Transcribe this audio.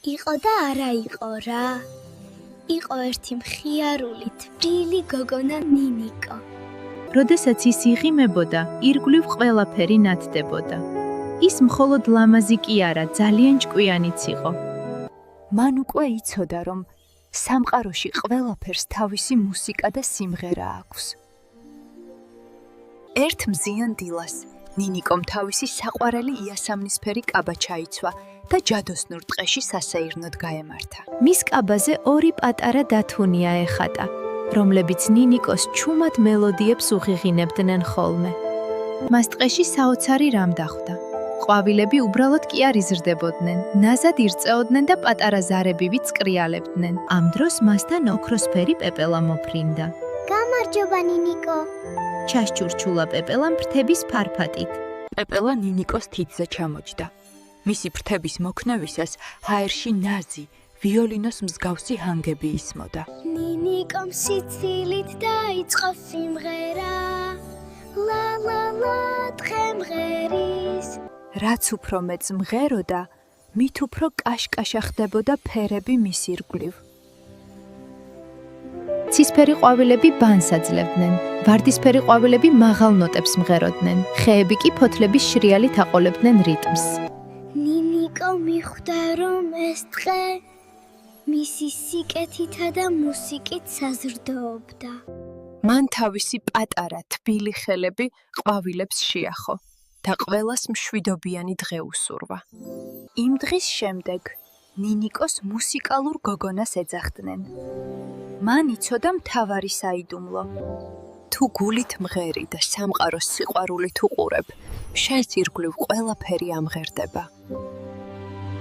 იყო და არა იყო რა. იყო ერთი მხიარული თბილი გოგონა ნინიკო. როდესაც ის იღიმებოდა, ირგვლივ ყველაფერი ნათდებოდა. ის მხოლოდ ლამაზი კი არა, ძალიან ჭკვიანიც იყო. მან უკვე იცოდა, რომ სამყაროში ყველაფერს თავისი მუსიკა და სიმღერა აქვს. ერთ მზიან დილას ნინიკომ თავისი საყვარელი იასამნისფერი კაბა ჩაიცვა და ჯადოსნურ ტყეში სასეირნოდ გაემართა. მის კაბაზე ორი პატარა დათუნია ეხატა, რომლებიც ნინიკოს ჩუმად მელოდიებს უღიღინებდნენ ხოლმე. მას ტყეში საოცარი რამ დახვდა. ყვავილები უბრალოდ კი არ იზრდებოდნენ, ნაზად ირწეოდნენ და პატარა ზარებივით წკრიალებდნენ. ამ დროს მასთან ოქროსფერი პეპელა მოფრინდა. გამარჯობა ნინიკო. ჩასჭურჩულა პეპელამ ფრთების ფარფატით. პეპელა ნინიკოს თითზე ჩამოჯდა. მისი ფრთების მოქნევისას ჰაერში ნაზი, ვიოლინოს მსგავსი ჰანგები ისმოდა. ნინიკომ სიცილით დაიწყო სიმღერა. ლა ლა ლა დღემღერის. რაც უფრო მეც მღეროდა, მით უფრო კაშკაშა ხდებოდა ფერები მის ირგვლივ. ცისფერი ყვავილები ბანს აძლევდნენ, ვარდისფერი ყვავილები მაღალ ნოტებს მღეროდნენ, ხეები კი ფოთლების შრიალით აყოლებდნენ რიტმს. ნინიკო მიხვდა რომ ეს დღე მისი სიკეთითა და მუსიკით საზრდოობდა. მან თავისი პატარა თბილი ხელები ყვავილებს შეახო და ყველას მშვიდობიანი დღე უსურვა. იმ დღის შემდეგ ნინიკოს მუსიკალურ გოგონას ეძახდნენ. მან იცოდა მთავარი საიდუმლო. თუ გულით მღერი და სამყაროს სიყვარულით უყურებ, შენს ირგვლივ ყველაფერი ამღერდება.